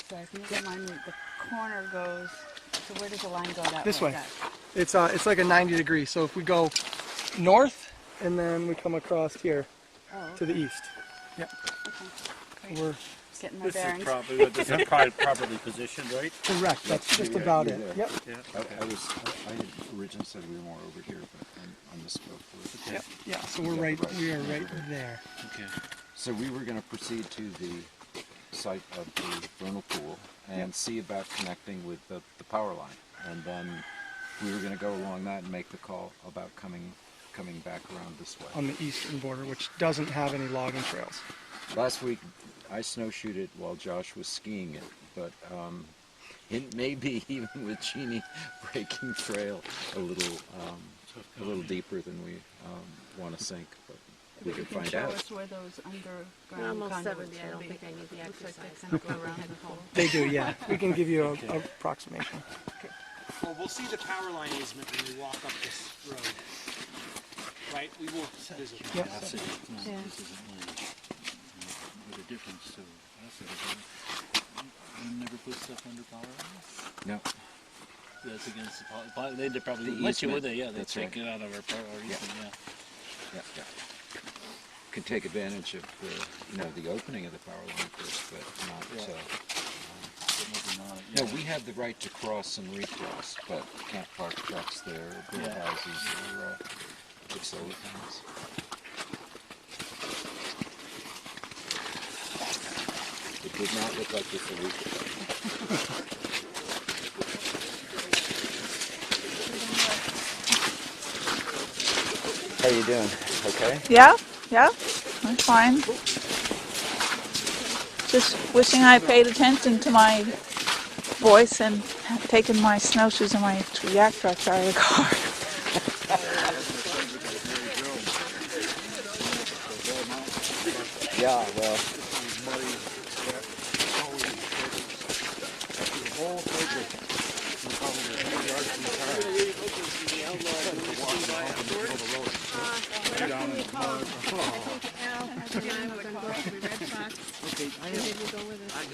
sorry, can you remind me, the corner goes, so where does the line go that This way. That- It's like a 90 degree. So if we go north and then we come across here Oh, to the east. Yep. okay. We're Getting my This is bearings. probably, this is probably properly positioned, right? correct. That's just Yeah, about you're it. there. Yep. Yeah. I had originally said we were more over here, but I misspoke. Yep. Yeah. So we are right there. Okay. So we were going to proceed to the site of the vernal pool and see about connecting with the power line, and then we were going to go along that and make the call about coming back around this way. On the eastern border, which doesn't have any logging trails. Last week I snowshoed it while Josh was skiing it, but it may be, even with Jeannie, breaking trail a little deeper than we want to sink, but we could find Show out. us where those underground We're almost conduits 70. I will don't be. think I need the Looks like exercise. they kind of go around the whole. They do, yeah. We can give you a approximation. Well, we'll see the power line easement when we walk up this road. Right? We will visit. Yep. That's it. No, Yeah. this isn't mine. With a difference too. That's it. You never put stuff under power lines? No. That's against the power. They probably The wouldn't let you, easement, would they? Yeah, they that's take right. it out of our power easement, yeah. Yeah. Could take advantage of the opening of the power line first, but not. Yeah. But maybe not, No, yeah. we have the right to cross and recross, but can't park trucks there, or build Yeah. houses, or put solar panels. It did not look like this a week ago. How you doing? Okay? Yeah, I'm fine. Just wishing I paid attention to my voice and had taken my snowshoes and my yak trucks out of the car. Yeah, well,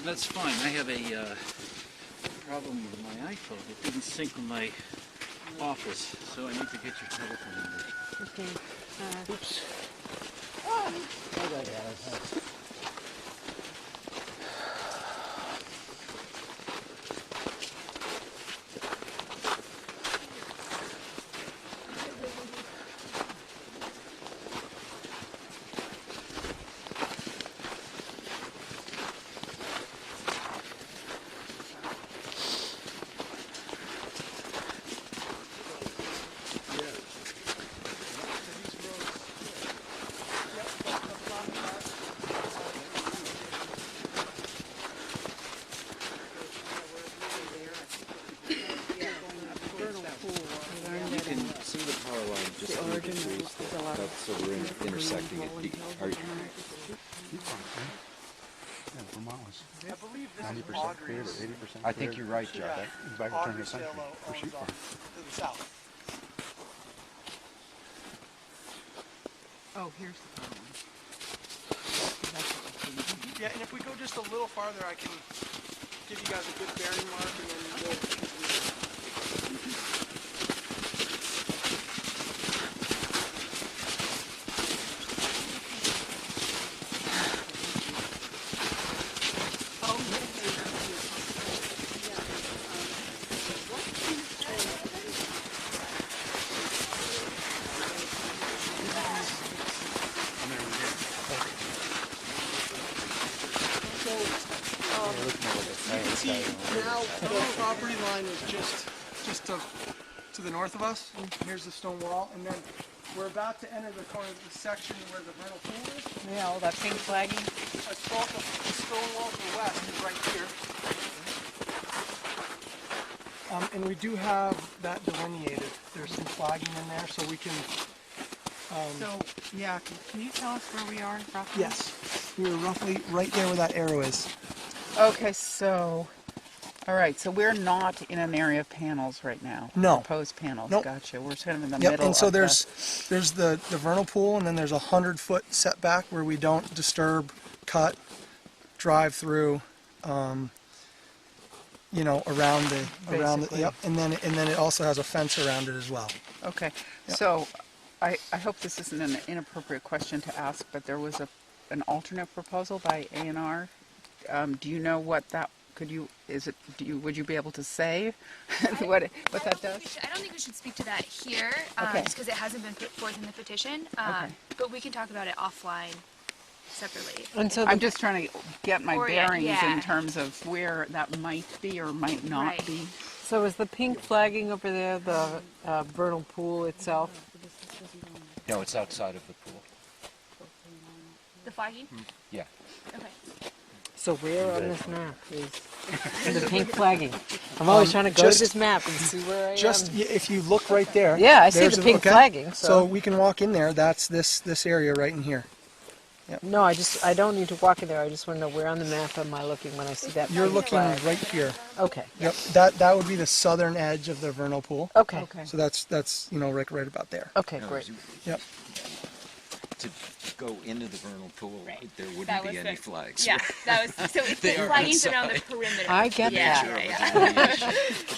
That's fine. I have a problem with my iPhone. It didn't sync with my office, so I need to get your telephone number. Okay. Oops. You can see the power line just through the trees there. That's so we're intersecting it. Yeah, Vermont was I believe this 90% is cleared or Audrey's. 80% I think cleared. you're right, Jeff. Back to turn of the Audrey's century yellow for sheep owns farm. to the south. Oh, here's the power line. Yeah, and if we go just a little farther, I can give you guys a good bearing mark, and then we'll continue. You can see now the property line is just to the north of us. Here's the stone wall, and then we're about to enter the corner of the section where the vernal pool is. Yeah, all that pink flagging. I thought the stone wall to the west is right here. And we do have that delineated. There's some flagging in there, so we can. So, yeah, can you tell us where we are roughly? Yes, we're roughly right there where that arrow is. Okay, so, all right, so we're not in an area of panels right now. No. Proposed panels. Nope. Gotcha. We're sort of in the Yep, middle. and so of there's the vernal pool, and then there's a 100-foot setback where we don't disturb, cut, drive through, you know, around the Basically. yep, and then it also has a fence around it as well. Okay, Yep. so I hope this isn't an inappropriate question to ask, but there was an alternate proposal by A&R. Do you know what that would you be able to say what that does? I don't think we should speak to that here, Okay. just because it hasn't been put forth in the petition. Okay. But we can talk about it offline, separately. And so I'm just trying to get my bearings yeah. in terms of where that might be or might not Right. be. So is the pink flagging over there the vernal pool itself? No, it's outside of the pool. The flagging? Yeah. Okay. So where on this map is the pink flagging? I'm always trying to go to this map and see where I am. Just if you look right there. Yeah, I see there's the pink okay? flagging. So we can walk in there. That's this area right in here. Yep. No, I don't need to walk in there. I just want to know where on the map am I looking when I see that. You're pink looking flag. right here. Okay. Yep. That would be the southern edge of the vernal pool. Okay. Okay. So that's you know right about there. Okay, No, great. Yep. To go into the vernal pool, Right. there That wouldn't was be any the- flags. Yeah, that was so. It's the They are flagging's around the inside. perimeter. I get yeah, that. Yeah,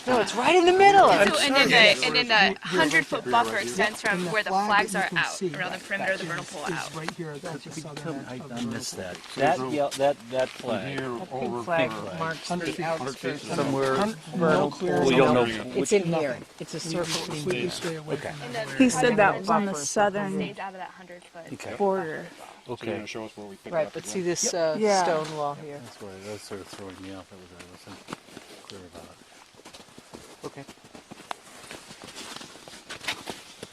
No, it's right in the middle. So, and then the 100-foot buffer extends And from the where the flag flags that you are can out, see around the perimeter of the vernal pool is out. right here at the southern edge of the vernal missed pool. that. So That From flag. here Pink over flag flag. marks 100 the feet. outskirts. Somewhere. No clear. We don't know. It's in here. It's a circle. Completely stay away from And that. then He said that was on the buffer southern stays out of that 100-foot. border. So you're going to show us where we pick Right, up but again? see this Yeah. stone wall here. That's why that was sort of throwing me off. I wasn't clear about it. Okay.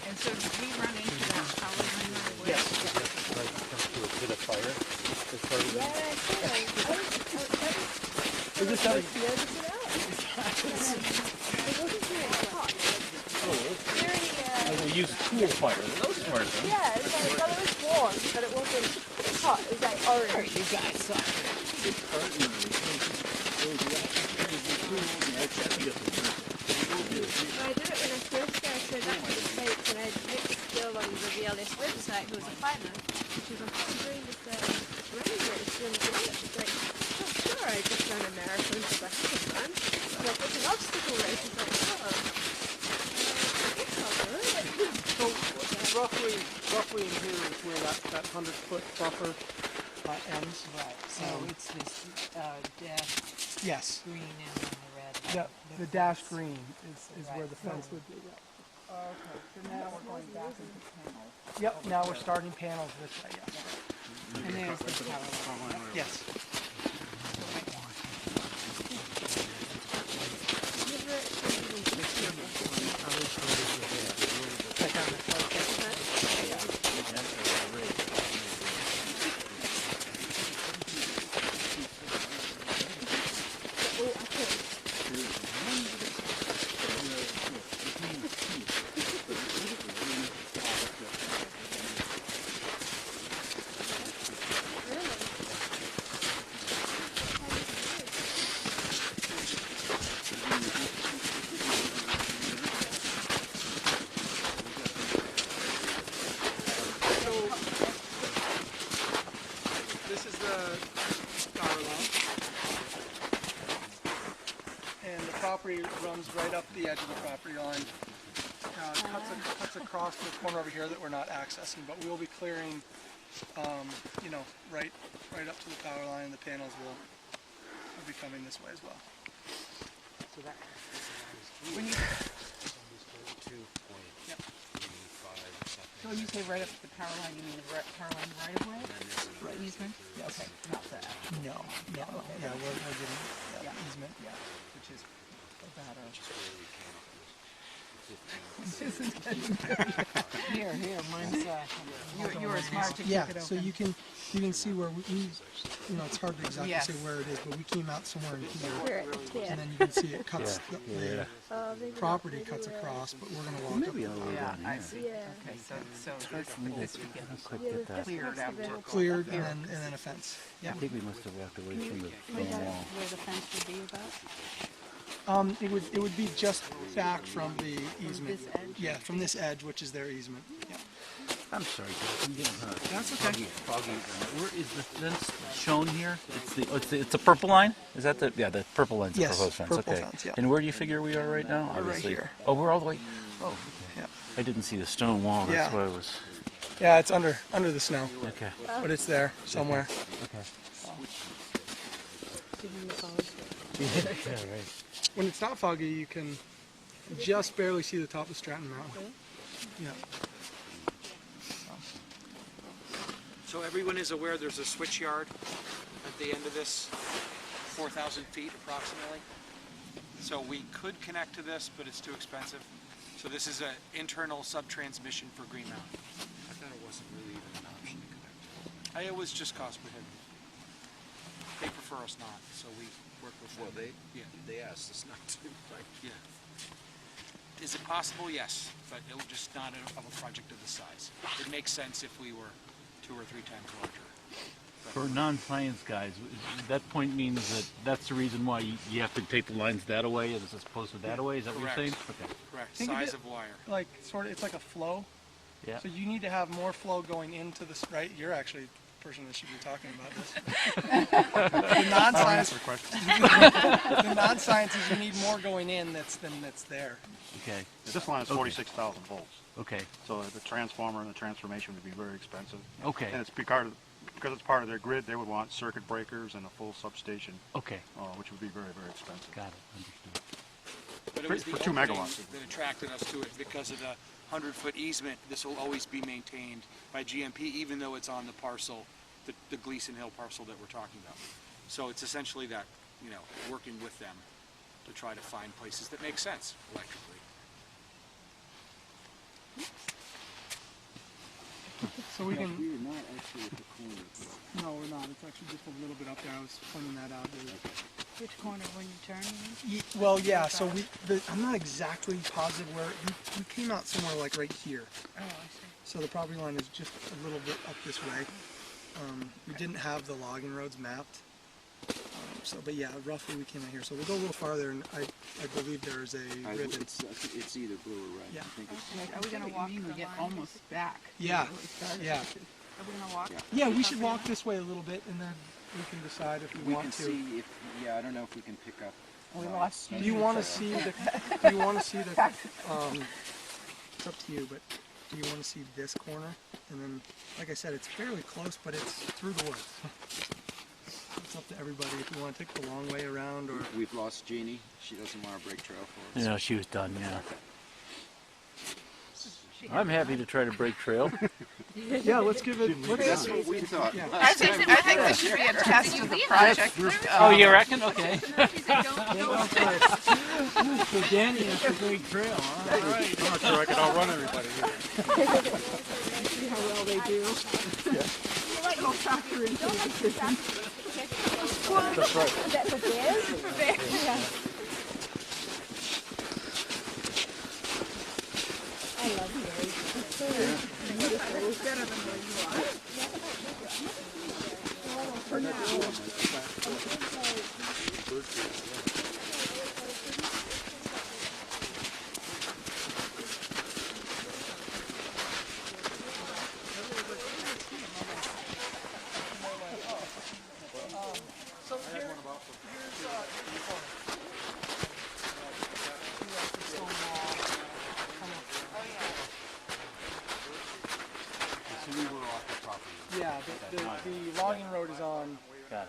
And so did we run into that power line right away? Right, comes to a bit of fire. As far as Is this how we use cool fire. Those smart things. Yeah, it's like, I thought it was warm, but it wasn't hot. It was like orange. You guys suck. When I did it when I first started, that was the States, and I on this website who's a fighter. She's like, I'm doing this running race. Really good. She's like, oh, sure, I just ran a marathon because I haven't run. I'm like, it's an obstacle race. She's like, oh, it's not good. So roughly in here is where that 100-foot buffer ends. Right, so it's this dash Yes. green and then the red. The dash green is where the fence would be. Yeah. Okay, so now we're going back into panels. Yep, now we're starting panels this way, yes. And there's the power line. Yes. This is the power line, and the property runs right up the edge of the property line. Cuts across the corner over here that we're not accessing, but we will be clearing, you know, right up to the power line, and the panels will be coming this way as well. So that, When you, so you say right up to the power line, you mean the power line right away? Right. Easement? Yes. Okay, not that. No. Yeah, we're getting easement. Yeah. Which is about Here, mine's, you were smart to keep Yeah, it open. so you can see where we you know, it's hard to exactly Yes. say where it is, but we came out somewhere in here, Yeah. and then you can see it cuts, the property cuts across, but we're going to walk up. Yeah, I see. Yeah. Okay, so this would get cleared out to Cleared, and then a fence. Yeah. I think we must have walked away from the where the fence would be about? It would be just back from the easement. Yeah, from this edge, which is their easement. Yeah. I'm sorry, Jeff, I'm getting hurt. That's okay. Foggy. Where is the fence shown here? It's the purple line? Is that the purple line's the Yes, proposed fence? purple okay. fence, yeah. And where do you figure we are right now? We're right Obviously. here. Oh, we're all the way. Oh, okay. Yeah. I didn't see the stone wall. That's Yeah. why I was. Yeah, it's under the snow. Okay. But it's there somewhere. Okay. Yeah, right. When it's not foggy, you can just barely see the top of Stratton Mountain. Yeah. So everyone is aware there's a switch yard at the end of this, 4,000 feet approximately. So we could connect to this, but it's too expensive. So this is an internal sub-transmission for Green Mountain. I thought it wasn't really even an option to connect to. It was just cost prohibitive. They prefer us not, so we work with them. Well, they asked us not to, right? Yeah. Is it possible? Yes, but it was just not of a project of this size. It makes sense if we were 2 or 3 times larger. For non-science guys, that point means that that's the reason why you have to take the lines that away as opposed to that away? Is that what you're saying? Okay. Correct. Think of Size it of wire. like it's like a flow. Yeah. So you need to have more flow going into this, right? You're actually the person that should be talking about this. The non-science, the non-science is you need more going in than that's there. Okay. This line is 46,000 volts. Okay. So the transformer and the transformation would be very expensive. Okay. And it's because it's part of their grid, they would want circuit breakers and a full substation. Okay. Which would be very, very expensive. Got it. Understood. But it was the For 2 opening megawatts. that attracted us to it because of the 100-foot easement. This will always be maintained by GMP, even though it's on the parcel, the Gleason Hill parcel that we're talking about. So it's essentially that, you know, working with them to try to find places that make sense electrically. So we can. We're not actually at the corner. No, we're not. It's actually just a little bit up there. I was pointing that out. Which corner when you turn? Well, yeah. So I'm not exactly positive where we came out somewhere like right here. Oh, I see. So the property line is just a little bit up this way. We didn't have the logging roads mapped, So, but yeah, roughly we came out here. So we'll go a little farther, and I believe there is a ribbon. It's either blue or red. Yeah. I think it's, Are we gonna walk? We get almost back. Yeah, yeah. Are we gonna walk? Yeah, we should walk this way a little bit, and then we can decide if we we want can to. see if, yeah, I don't know if we can pick up. We lost. Do you want to see the? Do you want to see the? It's up to you, but do you want to see this corner? And then, like I said, it's fairly close, but it's through the woods. It's up to everybody if you want to take the long way around or. We've lost Jeannie. She doesn't want to break trail for us. You know, she was done, yeah. I'm happy to try to break trail. Yeah, let's give it. That's what we thought. Yeah. I think this should be a test of the project. Oh, you reckon? Okay. So Danny has to break trail. All right. I'm not sure I could outrun everybody. See how well they do. Go factor into the decision. That's right. Is that for bears? For bears. Yeah. I love bears. It's better than where you are. For now. Yeah, the logging road is on. Got it.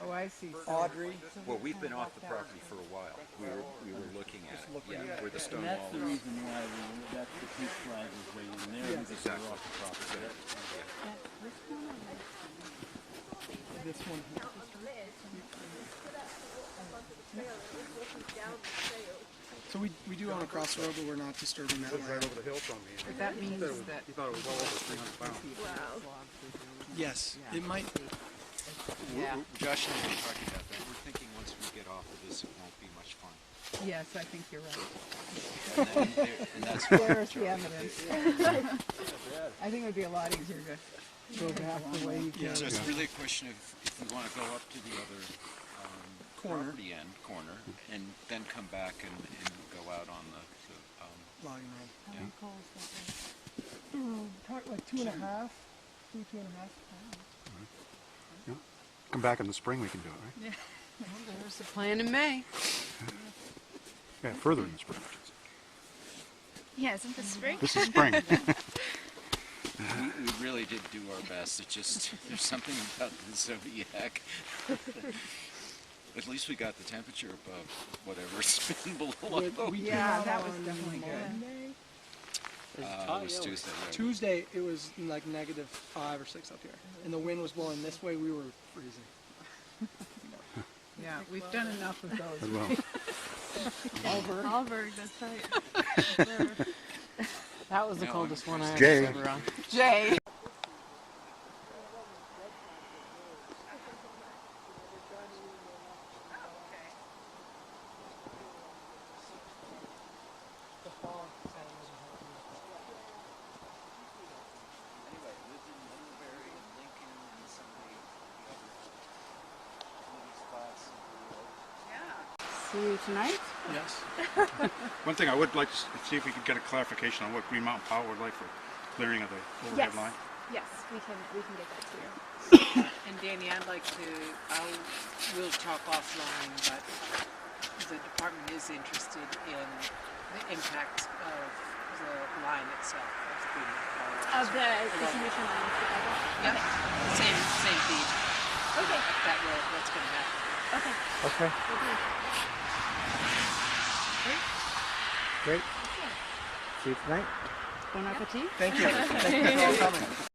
Oh, I see. Audrey. Well, we've been off the property for a while. We were looking at it. Yeah, where the stone And wall that's the is. reason why that's the peace flag is right in there, because exactly. we're off the property. This one. So we do own a crossroad, but we're not disturbing that Right land. over the hill from me. But that means that. He thought it was all over 300 pounds. Yes, it might. Yeah. Josh and I were talking about that. We're thinking once we get off of this, it won't be much fun. Yes, I think you're right. And that's There's the evidence. I think it would be a lot easier to Go back the way you So can. it's really a question of if we want to go up to the other property end corner and then come back and go out on the Logging road. yeah. Talk like 2.5, 2.5. Come back in the spring, we can do it, right? Yeah. Well, there's the plan in May. Yeah, further in the spring. I should say. Yeah, isn't this spring? This is spring. We really did do our best. It just, there's something about the Zodiac. At least we got the temperature above whatever's been below. Yeah, that was definitely good. It was Tuesday. Yeah. Tuesday, it was like -5 or 6 up here. And the wind was blowing this way, we were freezing. Yeah, we've done enough of those. As well. Alberg, that's right. That was the coldest one I Jay. ever on. Jay. See you tonight? Yes. One thing I would like to see if we could get a clarification on what Green Mountain Power would like for clearing of the overhead Yes. line. Yes, we can get that to you. And Danny, I'd like to, we'll talk offline, but the department is interested in the impact of the line itself, of the Green Mountain Power. Of the distribution line together? Yep, same feed. Okay. That's gonna happen. Okay. Okay. Great. See you tonight. Bon appetit. Thank you. Thank you for all coming.